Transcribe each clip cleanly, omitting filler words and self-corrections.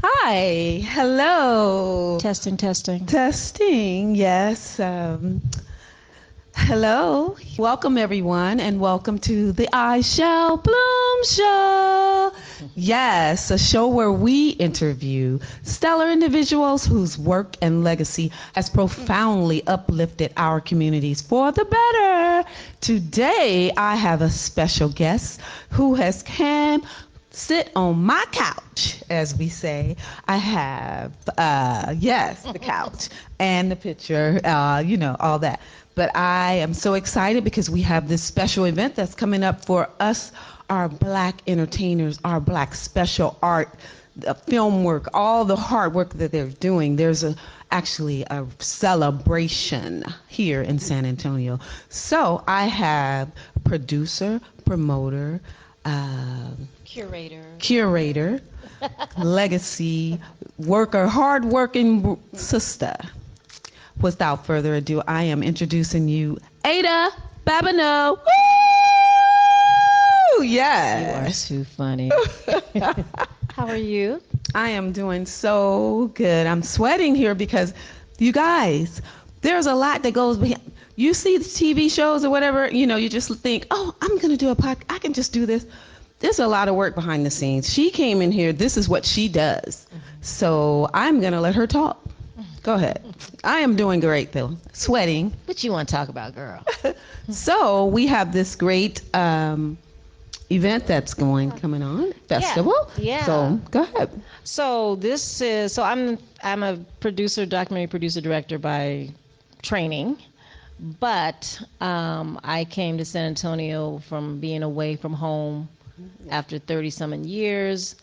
Hi, hello. Testing, testing. Testing, yes. Hello. Welcome, everyone, and welcome to the I Shall Bloom Show. Yes, a show where we interview stellar individuals whose work and legacy has profoundly uplifted our communities for the better. Today, I have a special guest who has come sit on my couch, as we say. I have, yes, the couch and the picture, all that. But I am so excited because we have this special event that's coming up for us, our Black entertainers, our Black special art, the film work, all the hard work that they're doing. There's actually a celebration here in San Antonio. So I have producer, promoter, curator, legacy worker, hard-working sister. Without further ado, I am introducing you, Ada Babineau. Woo! Yes. You are too funny. How are you? I am doing so good. I'm sweating here because, you guys, there's a lot that goes behind. You see the TV shows or whatever, you just think, oh, I'm going to do a podcast. I can just do this. There's a lot of work behind the scenes. She came in here. This is what she does. So I'm going to let her talk. Go ahead. I am doing great, though. Sweating. What you want to talk about, girl? So we have this great event that's coming on, festival. Yeah. So go ahead. So I'm a documentary producer director by training, but I came to San Antonio from being away from home after 30-something years.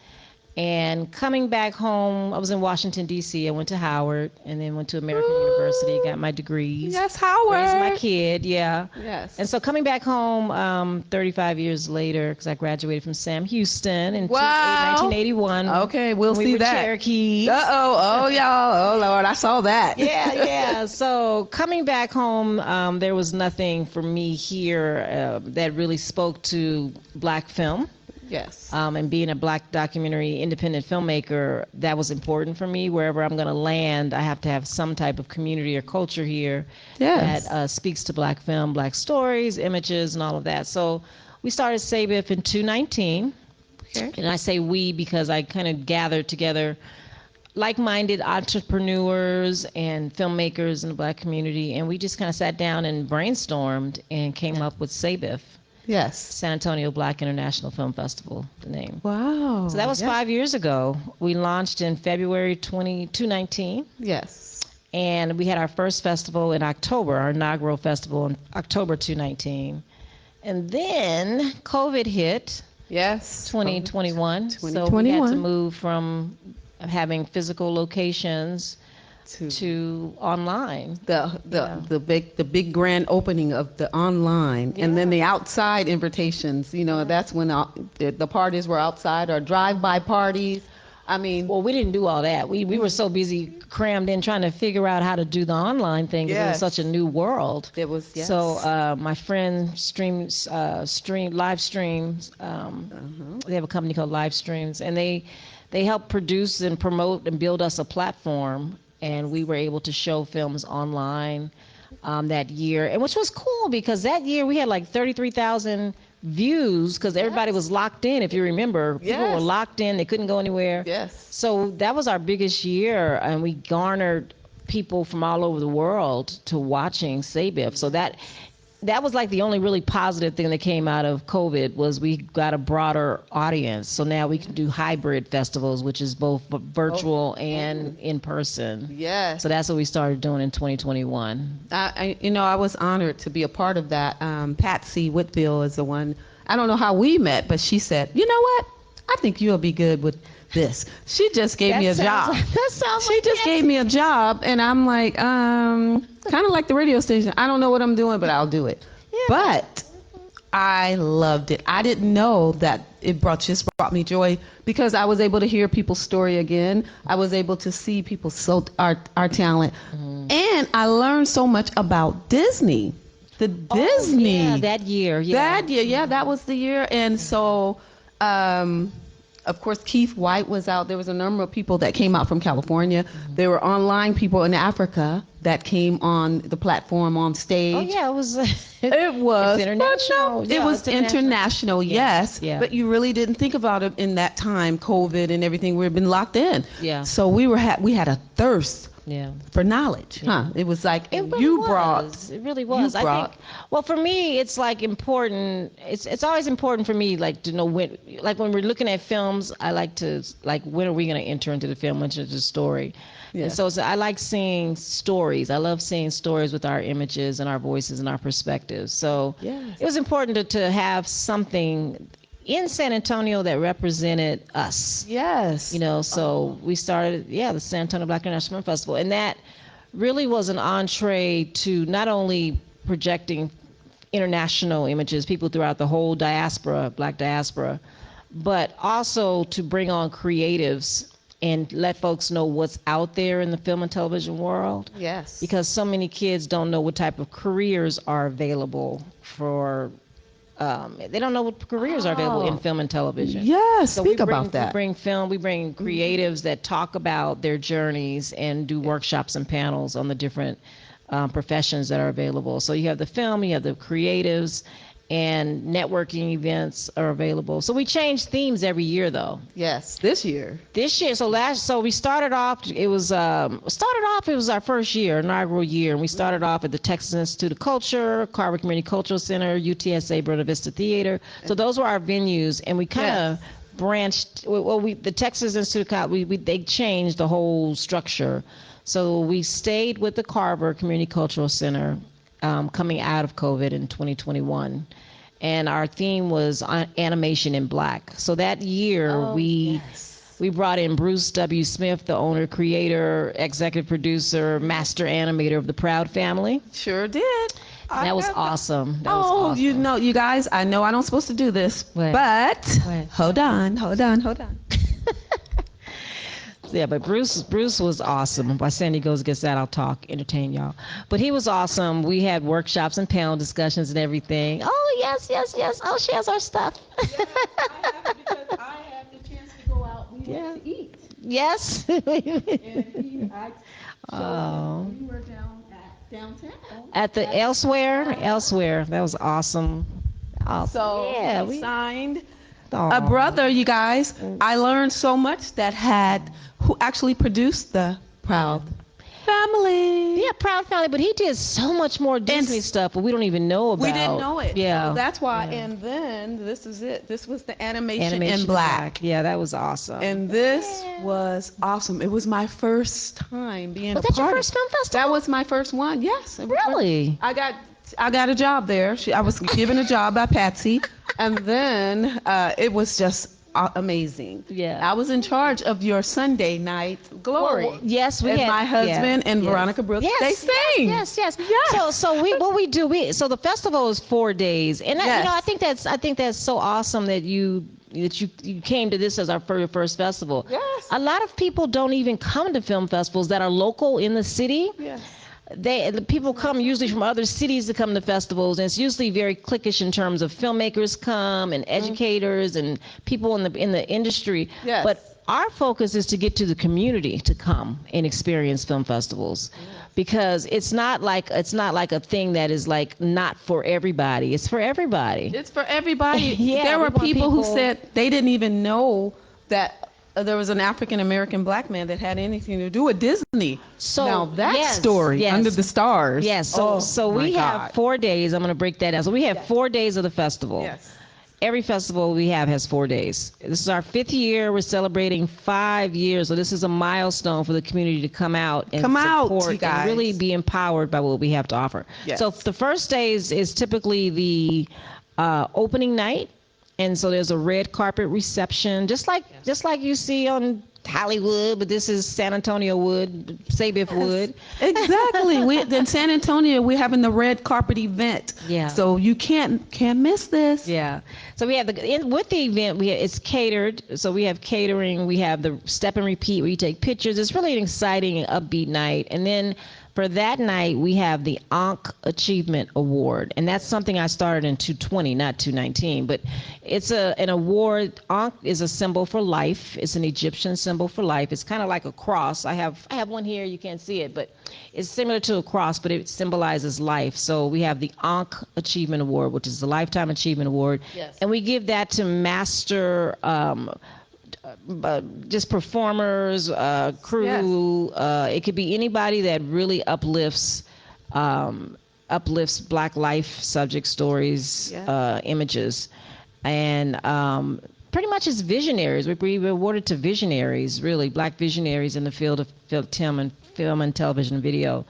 And coming back home, I was in Washington, D.C. I went to Howard and then went to American University, got my degrees. Yes, Howard. Raised my kid, yeah. Yes. And so coming back home 35 years later, because I graduated from Sam Houston in 1981. Okay, we'll see that. Cherokee. Uh-oh. Oh, y'all. Oh, Lord, I saw that. Yeah. So coming back home, there was nothing for me here that really spoke to Black film. Yes. And being a Black documentary independent filmmaker, that was important for me. Wherever I'm going to land, I have to have some type of community or culture here that speaks to Black film, Black stories, images, and all of that. So we started SABIFF in 2019. Okay. And I say we because I kind of gathered together like-minded entrepreneurs and filmmakers in the Black community, and we just kind of sat down and brainstormed and came up with SABIFF. Yes. San Antonio Black International Film Festival, the name. Wow. So that was 5 years ago. We launched in February 2019. Yes. And we had our first festival in October, our inaugural festival in October 2019. And then COVID hit. Yes. 2021. 2021. So we had to move from having physical locations to online. The big grand opening of the online, and then the outside invitations. That's when the parties were outside, or drive-by parties. I mean, well, we didn't do all that. We were so busy crammed in trying to figure out how to do the online thing because it was such a new world. It was. Yes. So my friend live streams. They have a company called Live Streams, and they help produce and promote and build us a platform. And we were able to show films online that year, and which was cool because that year we had like 33,000 views because everybody was locked in. If you remember, people were locked in; they couldn't go anywhere. Yes. So that was our biggest year, and we garnered people from all over the world to watching SABIFF. So that was like the only really positive thing that came out of COVID was we got a broader audience. So now we can do hybrid festivals, which is both virtual and in person. Yes. So that's what we started doing in 2021. I was honored to be a part of that. Patsy Whitfield is the one. I don't know how we met, but she said, "You know what? I think you'll be good with this." She just gave me a job. She just gave me a job, and I'm like, kind of like the radio station. I don't know what I'm doing, but I'll do it. Yeah. But I loved it. I didn't know that it brought me joy because I was able to hear people's story again. I was able to see our talent, and I learned so much about Disney. Disney. That year. That year, that was the year, and so. Of course, Keith White was out. There was a number of people that came out from California. There were online people in Africa that came on the platform on stage. Oh yeah, it was. It was It's international. It was international, yes. Yeah. But you really didn't think about it in that time, COVID and everything. We've been locked in. Yeah. So we had a thirst. Yeah. For knowledge, huh? It was like It really It really was. I think. Well, for me, it's like important. It's always important for me, like to know when, like when we're looking at films, I like to like when are we going to enter into the film, into the story. Yeah. And so I like seeing stories. I love seeing stories with our images and our voices and our perspectives. So it was important to have something in San Antonio that represented us. Yes. You know, so we started, the San Antonio Black International Film Festival. And that really was an entree to not only projecting international images, people throughout the whole diaspora, Black diaspora, but also to bring on creatives and let folks know what's out there in the film and television world. Yes. Because so many kids don't know what type of careers are available for they don't know what careers are available in film and television. Yes, so speak about that. We bring creatives that talk about their journeys and do workshops and panels on the different professions that are available. So you have the film, you have the creatives, and networking events are available. So we change themes every year, though. Yes, this year. So we started off. It was our first year, inaugural year, and we started off at the Texas Institute of Culture, Carver Community Cultural Center, UTSA Buena Vista Theater. So those were our venues, and we kind of branched. Well, the Texas Institute of Culture, they changed the whole structure. So we stayed with the Carver Community Cultural Center. Coming out of COVID in 2021. And our theme was animation in Black. So that year we brought in Bruce W. Smith, the owner, creator, executive producer, master animator of the Proud Family. Sure did. And that was awesome. You know, you guys, I know I don't supposed to do this, but hold on. Yeah, but Bruce was awesome. While Sandy goes gets that, I'll entertain y'all. But he was awesome. We had workshops and panel discussions and everything. Oh, yes. Oh, she has our stuff. Yeah, I have the chance to go out. We went to eat. Yes. We were downtown. At the Elsewhere. That was awesome. So we signed a brother, you guys. I learned so much who actually produced the Proud Family. Yeah, Proud Family, but he did so much more Disney stuff, but we don't even know about. We didn't know it. Yeah. So that's why. Yeah. And then this is it. This was the animation in Black. Yeah, that was awesome. And this was awesome. It was my first time being a part. Was that your first film festival? That was my first one. Yes. Really? I got a job there. I was given a job by Patsy, and then it was just amazing. Yeah. I was in charge of your Sunday night glory. Well, yes, we and had my husband and Veronica Brooks. They sing. Yes. So the festival is 4 days, and I think that's so awesome that you came to this as our first festival. Yes. A lot of people don't even come to film festivals that are local in the city. Yes. The people come usually from other cities to come to festivals, and it's usually very cliquish in terms of filmmakers come and educators and people in the industry. Yes. But our focus is to get to the community to come and experience film festivals, because it's not like a thing that is like not for everybody. It's for everybody. It's for everybody. Yeah, there were people who said they didn't even know that there was an African American Black man that had anything to do with Disney. So now that story, Under the Stars. Yes. So we have 4 days. I'm going to break that down. So we have 4 days of the festival. Yes. Every festival we have has 4 days. This is our 5th year. We're celebrating 5 years. So this is a milestone for the community to come out and support you guys. And really be empowered by what we have to offer. Yes. So the first day is typically the opening night. And so there's a red carpet reception, just like you see on Hollywood, but this is San Antonio wood, SABIFF wood. Exactly. In San Antonio, we're having the red carpet event. Yeah. So you can't miss this. Yeah. So we have with the event, it's catered. So we have catering. We have the step and repeat where you take pictures. It's really an exciting and upbeat night. And then For that night, we have the Ankh Achievement Award, and that's something I started in 2020, not 2019. But it's an award. Ankh is a symbol for life. It's an Egyptian symbol for life. It's kind of like a cross. I have one here. You can't see it, but it's similar to a cross, but it symbolizes life. So we have the Ankh Achievement Award, which is the Lifetime Achievement Award, Yes. and we give that to master. Just performers, crew. Yes. It could be anybody that really uplifts Black life subject stories, Yeah. images, and pretty much it's visionaries. We awarded to visionaries, really Black visionaries in the field of film and television and video.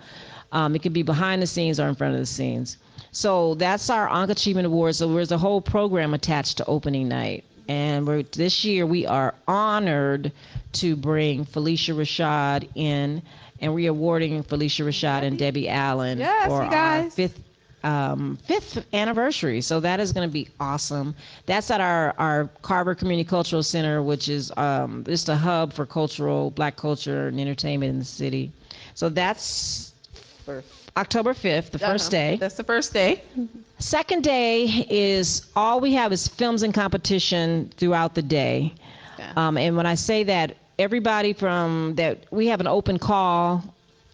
It could be behind the scenes or in front of the scenes. So that's our Ankh Achievement Award. So there's a whole program attached to opening night. And this year we are honored to bring Felicia Rashad in, and we're awarding Felicia Rashad and Debbie Allen for our fifth anniversary. So that is going to be awesome. That's at our Carver Community Cultural Center, which is just a hub for Black culture and entertainment in the city. So that's for October 5th, the first day. That's the first day. Second day is all we have is films and competition throughout the day. Yeah. And when I say that, everybody from that, we have an open call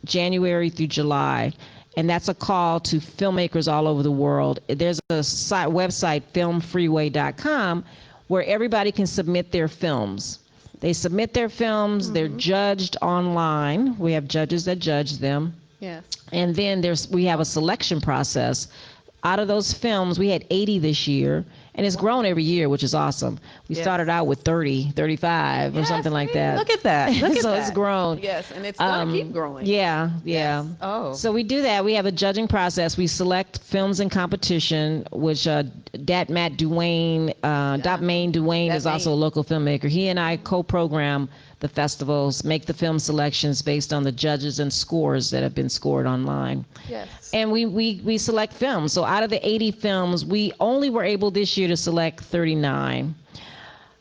January through July, and that's a call to filmmakers all over the world. There's a website, filmfreeway.com, where everybody can submit their films. They submit their films, they're judged online. We have judges that judge them. Yes. And then we have a selection process. Out of those films, we had 80 this year, and it's grown every year, which is awesome. We started out with 30, 35, or something like that. Look at that. Look at so that. it's grown. Yes, and it's going to keep growing. Yeah. Yes. Oh. So we do that. We have a judging process. We select films in competition, which Dat Matt Duane, Dot Main Duane is also a local filmmaker. He and I co-program the festivals, make the film selections based on the judges and scores that have been scored online. Yes. And we select films. So out of the 80 films, we only were able this year to select 39.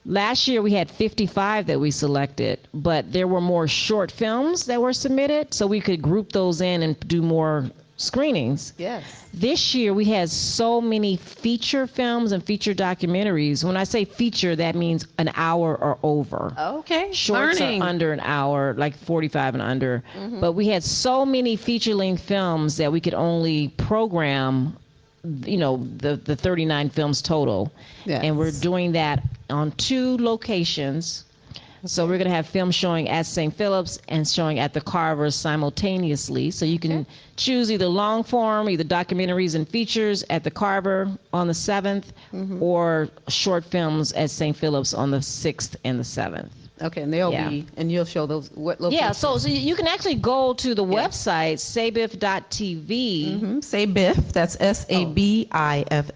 Last year we had 55 that we selected, but there were more short films that were submitted, so we could group those in and do more screenings. Yes. This year we had so many feature films and feature documentaries. When I say feature, that means an hour or over. Okay. Shorts are under an hour, like 45 and under. But we had so many feature-length films that we could only program, the 39 films total. Yes. And we're doing that on 2 locations. So we're going to have film showing at St. Philip's and showing at the Carver simultaneously. So you can choose either long form, either documentaries and features at the Carver on the 7th, or short films at St. Philip's on the 6th and the 7th. Okay, and they'll be, and you'll show those, what locations? Yeah, so you can actually go to the website, sabiff.tv. SABIFF, that's SABIFF.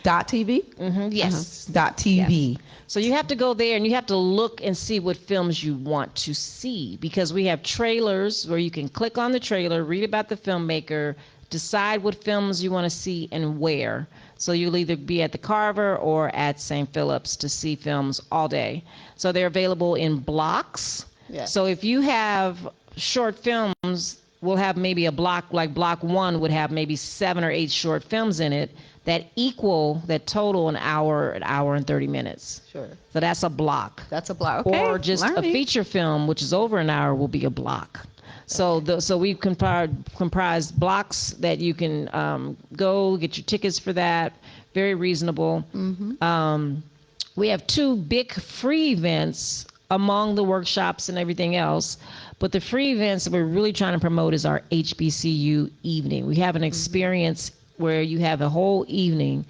.tv? Yes. .tv. Yes. So you have to go there and you have to look and see what films you want to see, because we have trailers where you can click on the trailer, read about the filmmaker, decide what films you want to see and where. So you'll either be at the Carver or at St. Philip's to see films all day. So they're available in blocks. Yes. So if you have short films, we'll have maybe a block, like block 1 would have maybe 7 or 8 short films in it that total an hour and 30 minutes. Sure. So that's a block. That's a block. Okay. Or just a feature film, which is over an hour, will be a block. So we've comprised blocks that you can go get your tickets for that. Very reasonable. We have 2 big free events among the workshops and everything else. But the free events that we're really trying to promote is our HBCU evening. We have an experience where you have a whole evening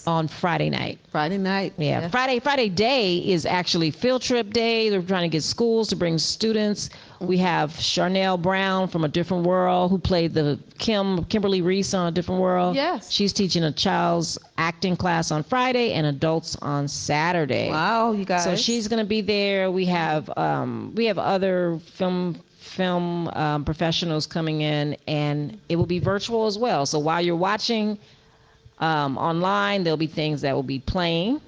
on Friday night. Friday night. Yeah. Friday day is actually field trip day. They're trying to get schools to bring students. We have Charnel Brown from A Different World, who played the Kimberly Reese on A Different World. Yes. She's teaching a child's acting class on Friday and adults on Saturday. Wow, you guys. So she's going to be there. We have other film professionals coming in, and it will be virtual as well. So while you're watching online, there'll be things that will be playing,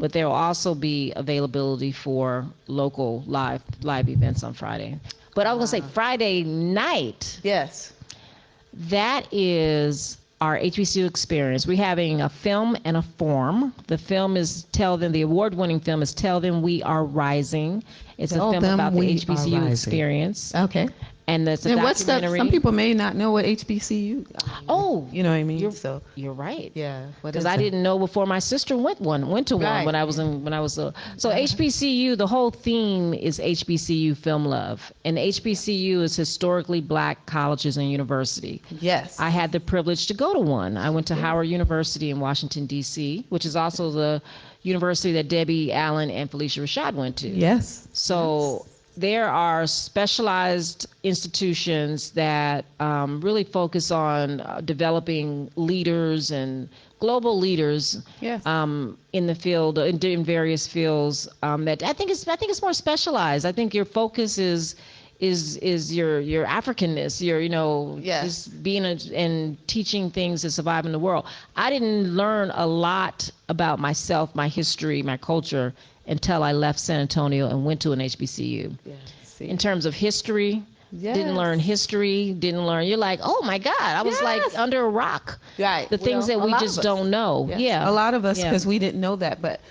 but there will also be availability for local live events on Friday. But I was going to say Friday night. Yes. That is our HBCU experience. We're having a film and a form. The film is Tell Them, the award-winning film is Tell Them We Are Rising. It's a film about the HBCU experience. Okay. And that's a documentary. Some people may not know what HBCU. Oh, you know what I mean. You're right. Yeah. Because I didn't know before my sister went to one when I was so HBCU. The whole theme is HBCU film love, and HBCU is historically Black colleges and university. Yes. I had the privilege to go to one. I went to Howard University in Washington D.C., which is also the university that Debbie Allen and Felicia Rashad went to. Yes. So. Yes. There are specialized institutions that really focus on developing leaders and global leaders in the field, in various fields. That I think it's more specialized. I think your focus is your Africanness, just being and teaching things to survive in the world. I didn't learn a lot about myself, my history, my culture until I left San Antonio and went to an HBCU. Yeah, in terms of history, didn't learn history, you're like, oh my God, I was like under a rock. Right. The things that we just don't know. Yes. Yeah. A lot of us, because we didn't know that, but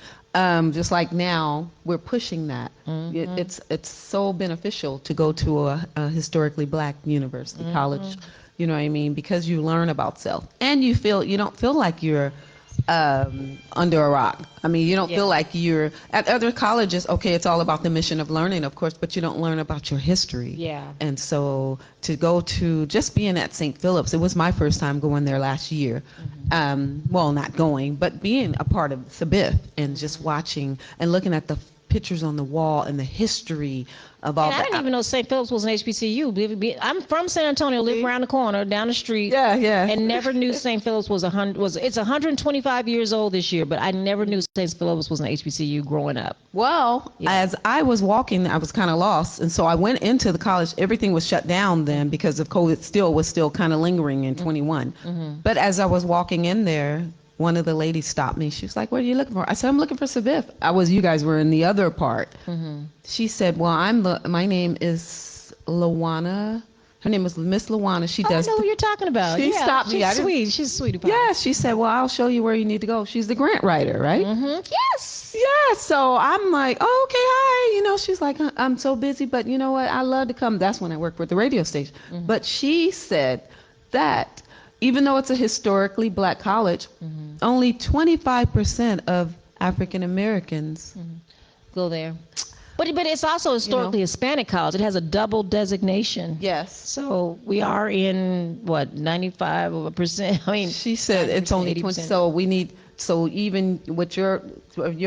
just like now, we're pushing that. Mm-hmm. It's so beneficial to go to a historically Black university, college, you know what I mean, because you learn about self. And you don't feel like you're under a rock. I mean, you don't feel like you're at other colleges. Okay, it's all about the mission of learning, of course, but you don't learn about your history. Yeah. And so to go to just being at St. Philip's, it was my first time going there last year. Well, not going, but being a part of SABIFF and just watching and looking at the pictures on the wall and the history of all that. I didn't even know St. Philip's was an HBCU. I'm from San Antonio, live around the corner, down the street. Yeah, yeah. And never knew St. Philip's it's 125 years old this year, but I never knew St. Philip's was an HBCU growing up. Well, as I was walking, I was kind of lost. And so I went into the college. Everything was shut down then because of COVID was still kind of lingering in 21. But as I was walking in there, one of the ladies stopped me. She was like, "What are you looking for?" I said, "I'm looking for SABIFF." You guys were in the other part. She said, "Well, my name is Lawana." Her name is Miss Lawana. I know what you're talking about. She stopped me. She's sweet. She's sweet. Yeah, she said, "Well, I'll show you where you need to go." She's the grant writer, right? Yes. Yeah. So I'm like, "Oh, okay, hi." She's like, "I'm so busy, but you know what? I love to come." That's when I worked with the radio station. But she said that even though it's a historically Black college, only 25% of African Americans go there. But it's also historically Hispanic college. It has a double designation. Yes. So we are in 95%. I mean, she said it's only 20. So we need. So even with your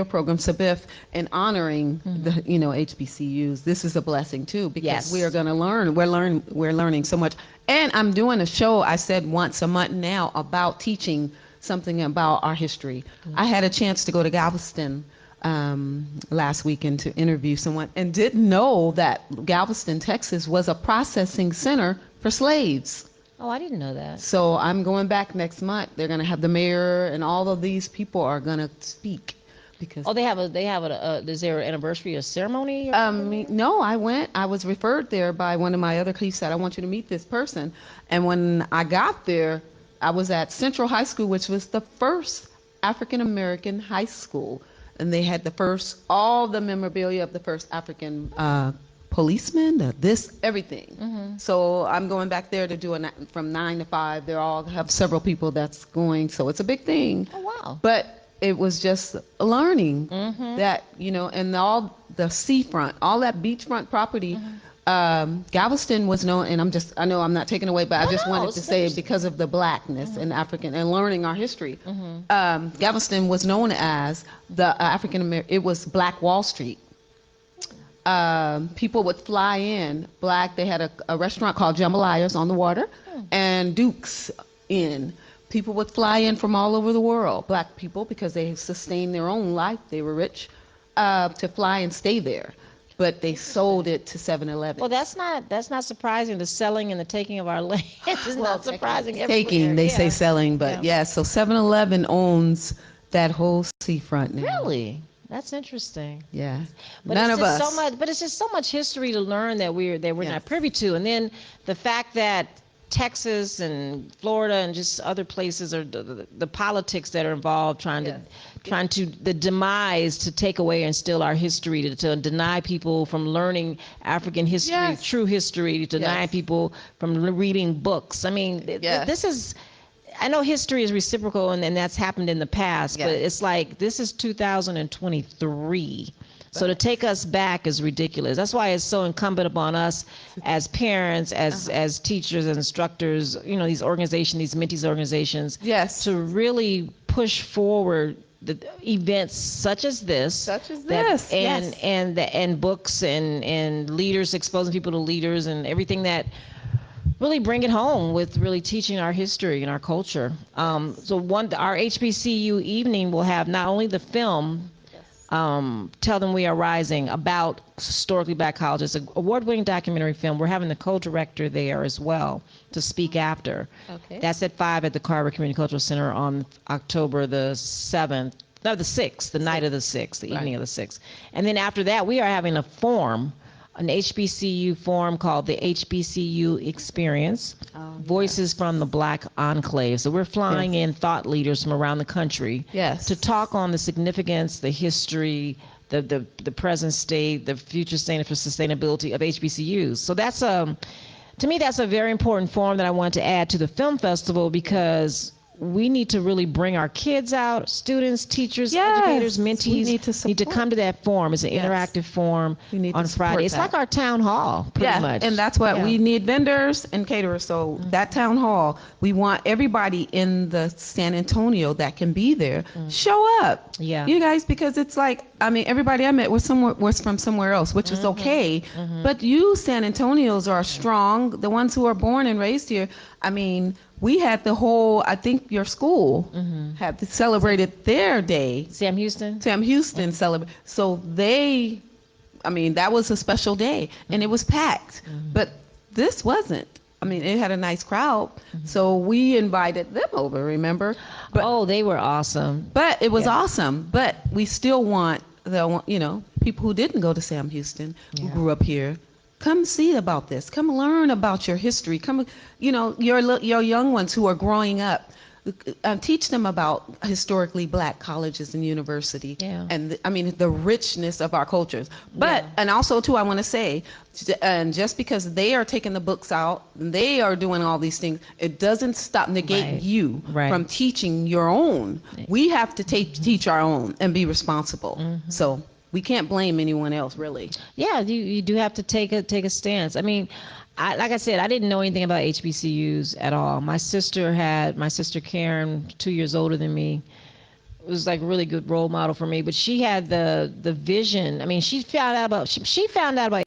program, SABIFF, and honoring the HBCUs, this is a blessing too, because we are going to learn. We're learning so much. And I'm doing a show, I said once a month now, about teaching something about our history. I had a chance to go to Galveston last weekend to interview someone, and didn't know that Galveston, Texas, was a processing center for slaves. Oh, I didn't know that. So I'm going back next month. They're going to have the mayor and all of these people are going to speak. Because is there an anniversary, a ceremony? No, I went. I was referred there by one of my other colleagues. Said, "I want you to meet this person." And when I got there, I was at Central High School, which was the first African American high school, and they had all the memorabilia of the first African policemen, everything. So I'm going back there to do from 9 to 5. They all have several people that's going, so it's a big thing. Oh wow! But it was just learning that, and all the seafront, all that beachfront property. Galveston was known, and I know I'm not taking away, but I just wanted to say it because of the Blackness and African and learning our history. Galveston was known as the African American. It was Black Wall Street. People would fly in Black. They had a restaurant called Jambalayas on the water, and Duke's Inn. People would fly in from all over the world, Black people, because they sustained their own life. They were rich, to fly and stay there. But they sold it to 7-Eleven. Well, that's not surprising. The selling and the taking of our land is not surprising. Taking, they say selling, but so 7-Eleven owns that whole seafront now. Really? That's interesting. Yeah. But None it's of just us. so much. But it's just so much history to learn that we're Yes. not privy to. And then the fact that Texas and Florida and just other places are the politics that are involved, trying to the demise to take away and steal our history, to deny people from learning African history, Yes. true history, to deny Yes. people from reading books. I mean, Yes. this is. I know history is reciprocal, and that's happened in the past, but it's like this is 2023. So to take us back is ridiculous. That's why it's so incumbent upon us as parents, as teachers and instructors, these organizations, these mentees organizations, Yes. to really push forward the events such as this, and books and leaders, exposing people to leaders and everything that really bring it home with really teaching our history and our culture. So our HBCU evening will have not only the film, Tell Them We Are Rising, about historically black colleges, an award-winning documentary film. We're having the co-director there as well to speak after. Okay. That's at 5 at the Carver Community Cultural Center on October the 7th. No, the 6th, the night of the 6th, the evening of the 6th. And then after that, we are having a forum, an HBCU forum called the HBCU Experience, Voices from the Black Enclave. So we're flying in thought leaders from around the country to talk on the significance, the history, the present state, the future state for sustainability of HBCUs. So that's to me, that's a very important forum that I want to add to the film festival, because we need to really bring our kids out, students, teachers, educators, mentees need to come to that forum. It's an interactive forum on Friday. It's like our town hall, pretty much. And that's what we need, vendors and caterers. So that town hall, we want everybody in the San Antonio that can be there, show up. Yeah. You guys, because it's like, I mean, everybody I met was from somewhere else, which is okay. But you San Antonios are strong, the ones who are born and raised here. I mean, we had the whole, I think your school had celebrated their day. Sam Houston celebrated. So that was a special day, and it was packed. But this wasn't. I mean, it had a nice crowd. So we invited them over, remember? But, they were awesome. But it was awesome. But we still want people who didn't go to Sam Houston, who grew up here. Come see about this. Come learn about your history. Come, your young ones who are growing up. Teach them about historically black colleges and university. Yeah. And the richness of our cultures. But and also too, I want to say, and just because they are taking the books out, they are doing all these things, it doesn't negate you from teaching your own. We have to teach our own and be responsible. So we can't blame anyone else, really. Yeah, you do have to take a stance. I mean, like I said, I didn't know anything about HBCUs at all. My sister Karen, 2 years older than me, was like a really good role model for me. But she had the vision. I mean, she found out about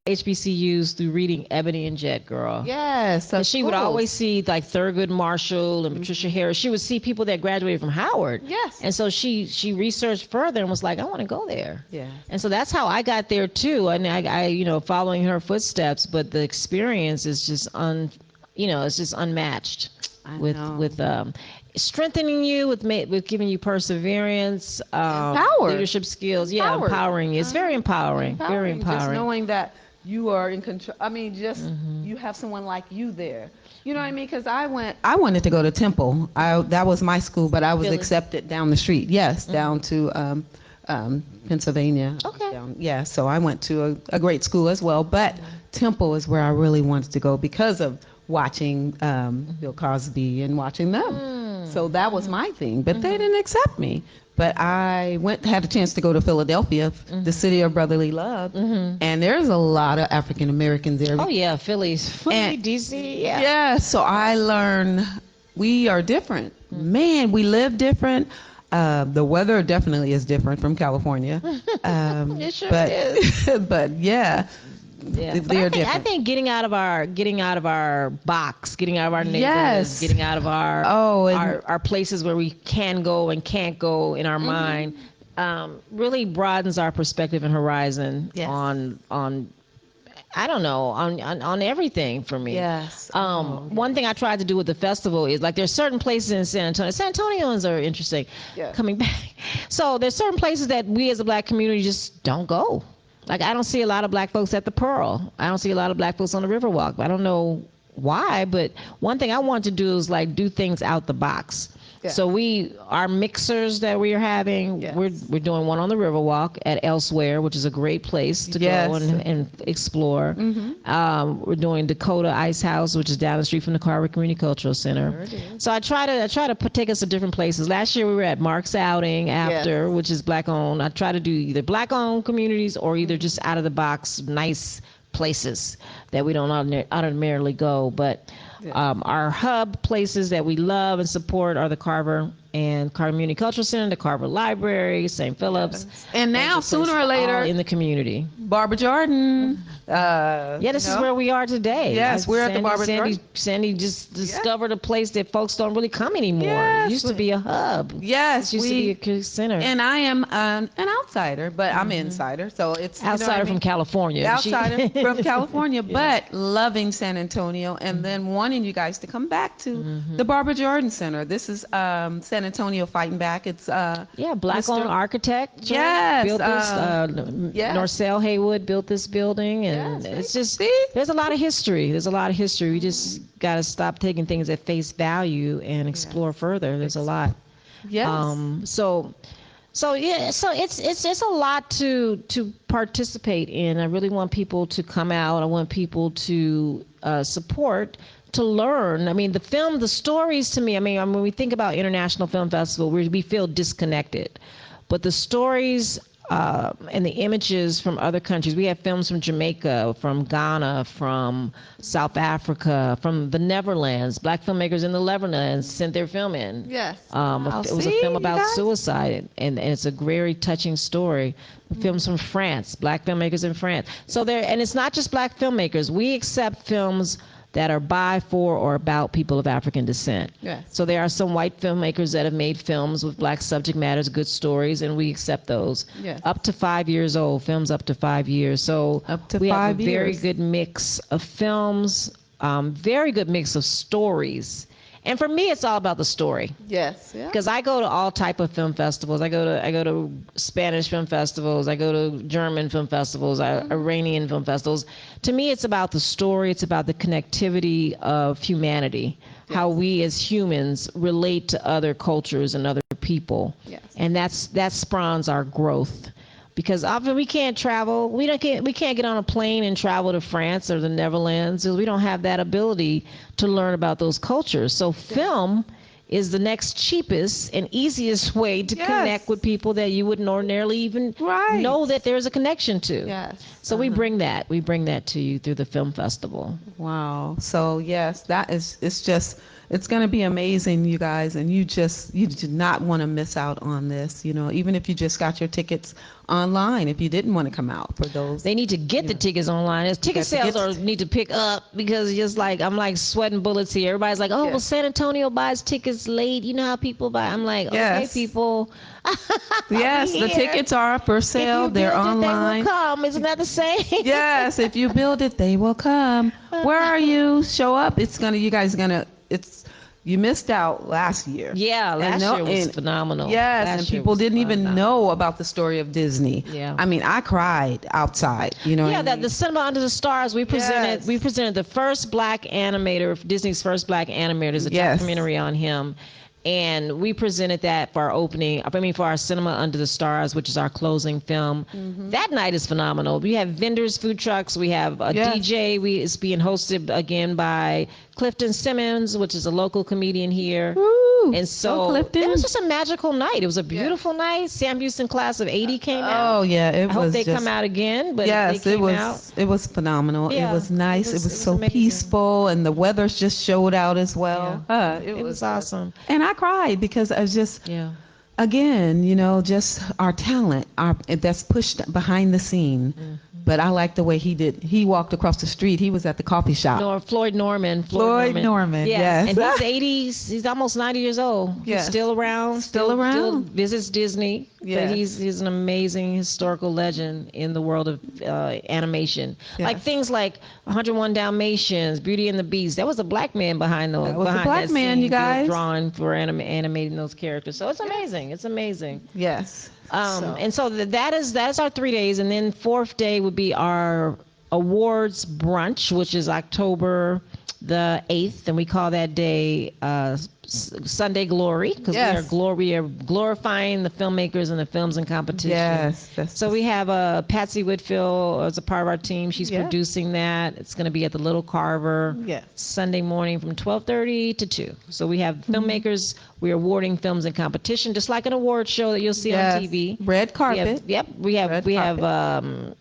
HBCUs through reading Ebony and Jet, girl. Yes, and she would always see like Thurgood Marshall and Patricia Harris. She would see people that graduated from Howard. Yes. And so she researched further and was like, I want to go there. Yeah. And so that's how I got there too. And I following her footsteps. But the experience is just it's just unmatched with strengthening you, with giving you perseverance, leadership skills. Yeah, empowering you. It's very empowering. Very empowering. Just knowing that you are in control. I mean, just you have someone like you there. You know what I mean? Because I wanted to go to Temple. That was my school, but I was accepted down the street. Yes, down to Pennsylvania. Okay. So I went to a great school as well, but Temple is where I really wanted to go because of watching Bill Cosby and watching them. So that was my thing, but they didn't accept me. But I had a chance to go to Philadelphia, the city of brotherly love, and there's a lot of African Americans there. Oh yeah, Philly, DC, yeah. Yeah, so I learned we are different. Man, we live different. The weather definitely is different from California. It sure is. But yeah. Yeah, I think getting out of our box, getting out of our neighborhoods, getting out of our places where we can go and can't go in our mind, really broadens our perspective and horizon on I don't know, on everything for me. Yes. One thing I tried to do with the festival is like there's certain places in San Antonio. San Antonians are interesting. Yeah. Coming back. So there's certain places that we as a black community just don't go. Like I don't see a lot of black folks at the Pearl. I don't see a lot of black folks on the Riverwalk. I don't know why, but one thing I want to do is like do things out the box. Yeah. So our mixers that we are having, Yes. we're doing one on the Riverwalk at Elsewhere, which is a great place to Yes. go and explore. We're doing Dakota Ice House, which is down the street from the Carver Community Cultural Center. There it is. So I try to take us to different places. Last year we were at Mark's Outing after, which is black owned. I try to do either black owned communities or either just out of the box nice places that we don't ordinarily go. But our hub places that we love and support are the Carver and Carver Community Cultural Center, the Carver Library, St. Philip's. And now, sooner or later, all in the community. Barbara Jordan. This is where we are today. Yes, we're at the Barbara Jordan. Sandy just discovered a place that folks don't really come anymore. Yes. It used to be a hub. Yes, It used to be a center. And I am an outsider, but I'm an insider, so it's outsider from California. Outsider from California, but loving San Antonio, and then wanting you guys to come back to the Barbara Jordan Center. This is San Antonio fighting back. It's black-owned architect. Yes, built this. Norcell Haywood built this building, and it's just there's a lot of history. We just got to stop taking things at face value and explore further. There's a lot. Yes. So it's a lot to participate in. I really want people to come out. I want people to support, to learn. I mean, the stories to me, when we think about International Film Festival, we feel disconnected. But the stories and the images from other countries, we have films from Jamaica, from Ghana, from South Africa, from the Netherlands. Black filmmakers in the Netherlands sent their film in. Yes. It was a film about suicide, and it's a very touching story. Films from France, black filmmakers in France. And it's not just black filmmakers. We accept films that are by, for, or about people of African descent. Yes. So there are some white filmmakers that have made films with black subject matters, good stories, and we accept those. Yes. Up to 5 years old, films up to 5 years. So we have a very good mix of films, very good mix of stories. And for me, it's all about the story. Yes. Yeah. Because I go to all type of film festivals. I go to Spanish film festivals. I go to German film festivals, Iranian film festivals. To me, it's about the story. It's about the connectivity of humanity, how we as humans relate to other cultures and other people. Yes. And that spawns our growth. Because often we can't travel. We can't get on a plane and travel to France or the Netherlands. We don't have that ability to learn about those cultures. So film is the next cheapest and easiest way to connect with people that you wouldn't ordinarily even know that there's a connection to. Yes. So we bring that to you through the film festival. Wow. So yes, it's going to be amazing, you guys, and you do not want to miss out on this, even if you just got your tickets online, if you didn't want to come out for those. They need to get the tickets online. Ticket sales need to pick up, because just like I'm like sweating bullets here. Everybody's like, well, San Antonio buys tickets late. You know how people buy. I'm like, okay, people. Yes, the tickets are for sale. They're online. They will come. Isn't that the same? Yes, if you build it, they will come. Where are you? Show up. You missed out last year. Yeah, last year was phenomenal. Yes, and people didn't even know about the story of Disney. Yeah. I cried outside. The Cinema Under the Stars, we presented the first black animator, Disney's first black animator. There's a documentary on him. And we presented that for our Cinema Under the Stars, which is our closing film. Mm-hmm. That night is phenomenal. We have vendors, food trucks. We have a DJ. It's being hosted again by Clifton Simmons, which is a local comedian here. Woo! And so it was just a magical night. It was a beautiful night. Sam Houston class of 80 came out. Oh, yeah. I hope they come out again. But it was phenomenal. Yeah, it was nice. It was so peaceful, and the weather just showed out as well. Yeah. It was awesome. And I cried because I was just, again, just our talent, that's pushed behind the scene. Mm-hmm. but I like the way he did. He walked across the street. He was at the coffee shop. Floyd Norman. Floyd Norman, Yes. yes. And he's 80s. He's almost 90 years old. Yes. He's still around. Still around. Still visits Disney. Yes. But he's an amazing historical legend in the world of animation. Yes. Like things like 101 Dalmatians, Beauty and the Beast. That was a black man behind those. That was a behind black that man, scene, you guys. drawing for animating those characters. So it's amazing. It's amazing. Yes. And so that's our 3 days, and then fourth day would be our awards brunch, which is October the 8th, and we call that day Sunday Glory, because Yes. we are glorifying the filmmakers and the films in competition. Yes. So we have Patsy Whitfield as a part of our team. She's Yes. producing that. It's going to be at the Little Carver Yes. Sunday morning from 12:30 to 2. So we have filmmakers. We're awarding films in competition, just like an award show that you'll see Yes. on TV. Red carpet. We have Red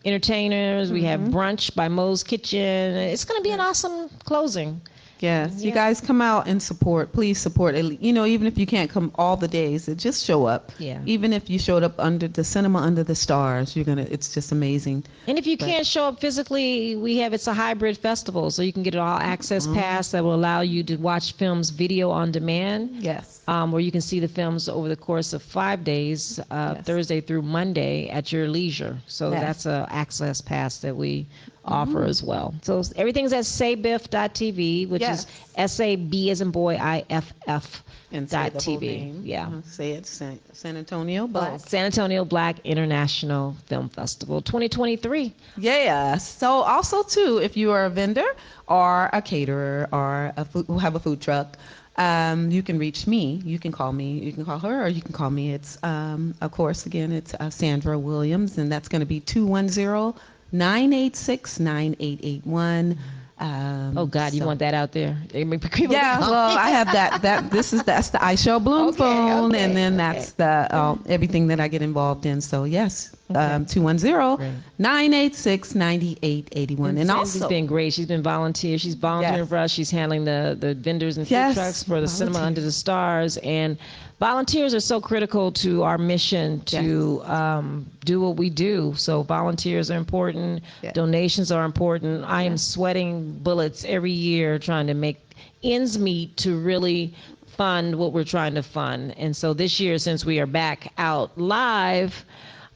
entertainers. We have brunch by Moe's Kitchen. It's going to be an awesome closing. Yes, you Yeah. guys come out and support. Please support. You know, even if you can't come all the days, just show up. Yeah. Even if you showed up under the cinema under the stars, it's just amazing. And if you can't show up physically, it's a hybrid festival, so you can get an all access pass that will allow you to watch films video on demand. Yes. Where you can see the films over the course of 5 days, Thursday through Monday, at your leisure. So Yes. that's an access pass that we offer as well. So everything's at SABIFF.tv, which Yes. is SAB as in boy, IFF. And say the whole .tv. name. Yeah. Say it. San Antonio Black. San Antonio Black International Film Festival 2023. Yeah. So also too, if you are a vendor or a caterer or have a food truck, you can reach me. You can call me. You can call her, or you can call me. It's of course again, it's Sandra Williams, and that's going to be 210-986-9881. Oh God, you want that out there? Yeah, well, I have that. That's the I Shall Bloom phone, okay, and then that's the everything that I get involved in. So yes, 210-986-9881, and Sandy's also been great. She's been volunteer. She's volunteering Yes. for us. She's handling the vendors and food Yes, trucks for the Cinema volunteer. Under the Stars. And volunteers are so critical to our mission to do what we do. So volunteers are important. Yes. Donations are important. I am sweating bullets every year trying to make ends meet to really fund what we're trying to fund. And so this year, since we are back out live,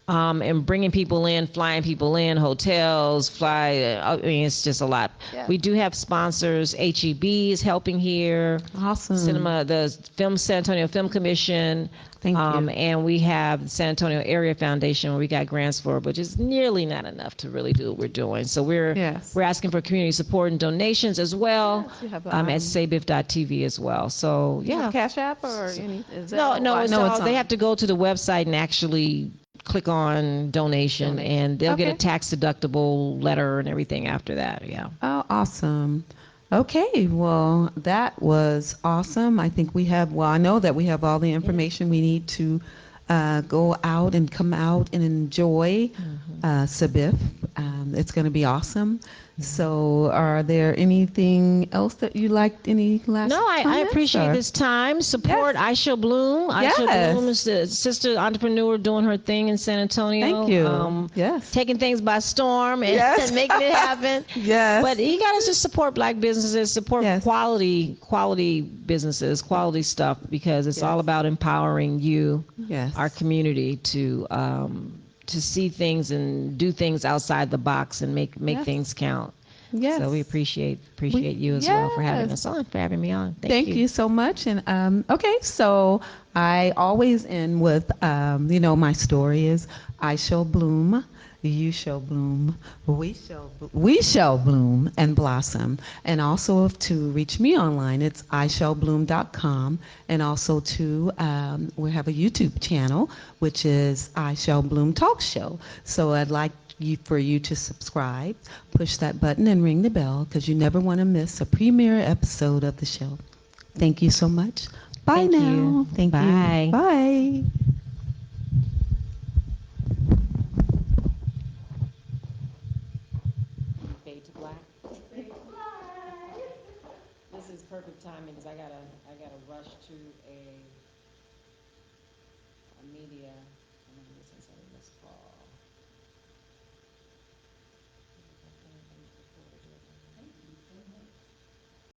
and bringing people in, flying people in, hotels, it's just a lot. Yeah. We do have sponsors. HEB is helping here. awesome. The San Antonio Film Commission. Thank you. And we have the San Antonio Area Foundation, where we got grants for, which is nearly not enough to really do what we're doing. So we're asking for community support and donations as well, Yes, you have at sabiff.tv as well. So yeah. Cash App or any? They have to go to the website and actually click on donation, and they'll get a tax deductible letter and everything after that. Yeah. Oh, awesome. Okay, well, that was awesome. I think I know that we have all the information we need to go out and come out and enjoy SABIFF. It's going to be awesome. So are there anything else that you liked? Any last No, I comments, appreciate or? this time. Support I Shall Bloom. I Shall Yes. Bloom is the sister entrepreneur doing her thing in San Antonio. Thank you. Yes. Taking things by storm and, Yes. and making it happen. Yes. But you got to just support black businesses, support quality businesses, quality stuff, because it's all about empowering you, our community, to see things and do things outside the box and make things count. Yes. So we appreciate you as well for having us on, for having me on. Thank you so much. And okay, so I always end with, my story is I shall bloom, you shall bloom, we shall bloom and blossom. And also to reach me online, it's ishallbloom.com. And also we have a YouTube channel, which is I Shall Bloom Talk Show. So I'd like for you to subscribe, push that button and ring the bell, because you never want to miss a premiere episode of the show. Thank you so much. Bye Thank now. you. Thank Bye. you. Bye. Fade to black. This is perfect timing because I gotta rush to a media. I'm gonna listen to this call.